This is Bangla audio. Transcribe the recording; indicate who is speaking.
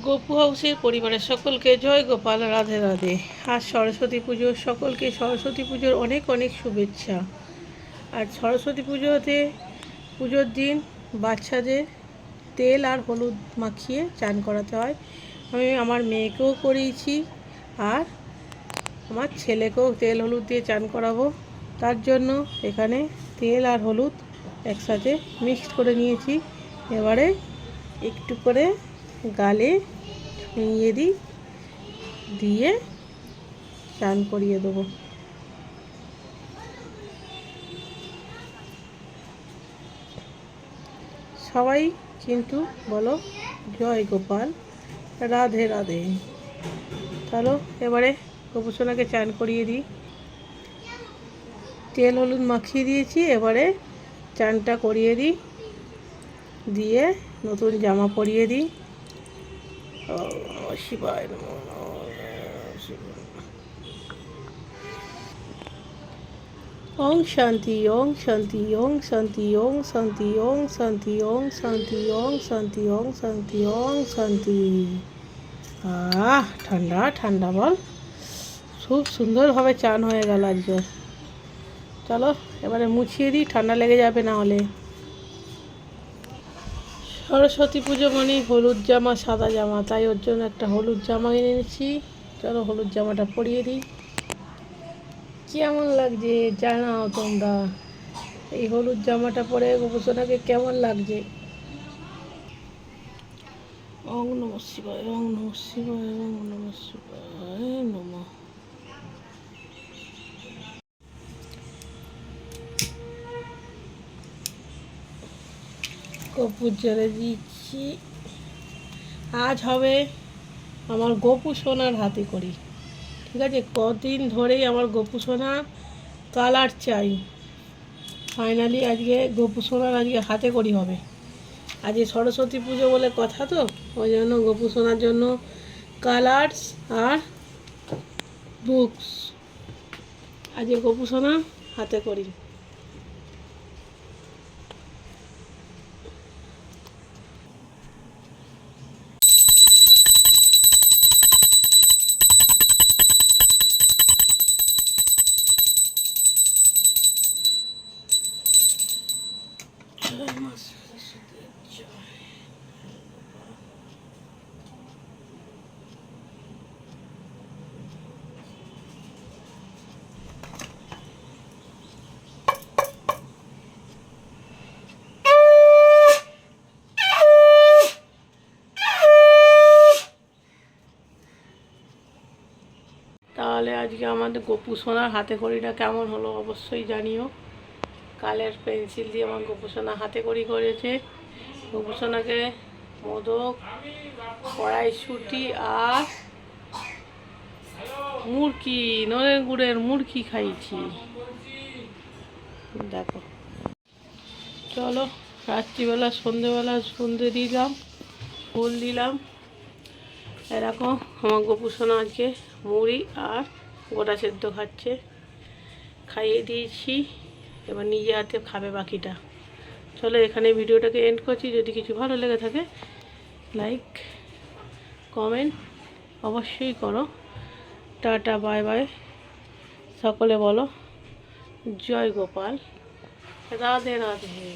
Speaker 1: গোপু হাউসের পরিবারের সকলকে জয় গোপাল, রাধে রাধে। আজ সরস্বতী পুজো, সকলকে সরস্বতী পুজোর অনেক অনেক শুভেচ্ছা। আজ সরস্বতী পুজোতে পুজোর দিন বাচ্চাদের তেল আর হলুদ মাখিয়ে চান করাতে হয়। আমি আমার মেয়েকেও করিয়েছি আর আমার ছেলেকেও তেল হলুদ দিয়ে চান করাবো। তার জন্য এখানে তেল আর হলুদ একসাথে মিক্সড করে নিয়েছি। এবারে একটু করে গালে ছুঁয়ে দিয়ে চান করিয়ে দেবো। সবাই কিন্তু বলো জয় গোপাল, রাধে রাধে। চলো এবারে গোপুসোনাকে চান করিয়ে দিই। তেল হলুদ মাখিয়ে দিয়েছি, এবারে চানটা করিয়ে দিই, দিয়ে নতুন জামা পরিয়ে দিই। শিবায় ওং শান্তি, ওং শান্তি, ওং শান্তি, ওং শান্তি, ওং শান্তি, ওং শান্তি, ওং শান্তি, ওং শান্তি, ওং শান্তি। ঠান্ডা ঠান্ডা বল, খুব সুন্দরভাবে চান হয়ে গেল আজকে। চলো এবারে মুছিয়ে দিই, ঠান্ডা লেগে যাবে না হলে। সরস্বতী পুজো মানেই হলুদ জামা সাদা জামা, তাই ওর জন্য একটা হলুদ জামা এনে নিচ্ছি। চলো হলুদ জামাটা পরিয়ে দিই। কেমন লাগছে জানাও তোমরা, এই হলুদ জামাটা পরে গোপুসোনাকে কেমন লাগছে। ওং নমঃ শিবায়, ওং নমঃ শিবায়, ওং নমঃ শিবায় নমঃ। কর্পূর জ্বালে দিচ্ছি। আজ হবে আমার গোপু সোনার হাতে করি, ঠিক আছে? কদিন ধরেই আমার গোপু সোনা কালার চাই। ফাইনালি আজকে গোপু সোনার আজকে হাতে করি হবে। আজকে সরস্বতী পুজো বলে কথা, তো ওই জন্য গোপু সোনার জন্য কালার্স আর বুকস আজকে গোপু সোনা হাতে করি। তাহলে আজকে আমাদের গোপু সোনার হাতে খড়িটা কেমন হলো অবশ্যই জানিও। কালের পেন্সিল দিয়ে আমার গোপু সোনা হাতে খড়ি করেছে। গোপু সোনাকে মোদক, কড়াইশুঁটি আর মুরকি, নলেন গুড়ের মুরকি খাইছি। দেখো চলো রাত্রিবেলা সন্ধেবেলা সন্ধে দিলাম, ফুল দিলাম। এরকম আমার গোপু সোনা আজকে মুড়ি আর গোটা সেদ্ধ খাচ্ছে, খাইয়ে দিয়েছি। এবার নিজে হাতে খাবে বাকিটা। চলো এখানে ভিডিওটাকে এন্ড করছি। যদি কিছু ভালো লেগে থাকে লাইক কমেন্ট অবশ্যই করো। Tata bye bye. সকলে বলো জয় গোপাল, রাধে রাধে।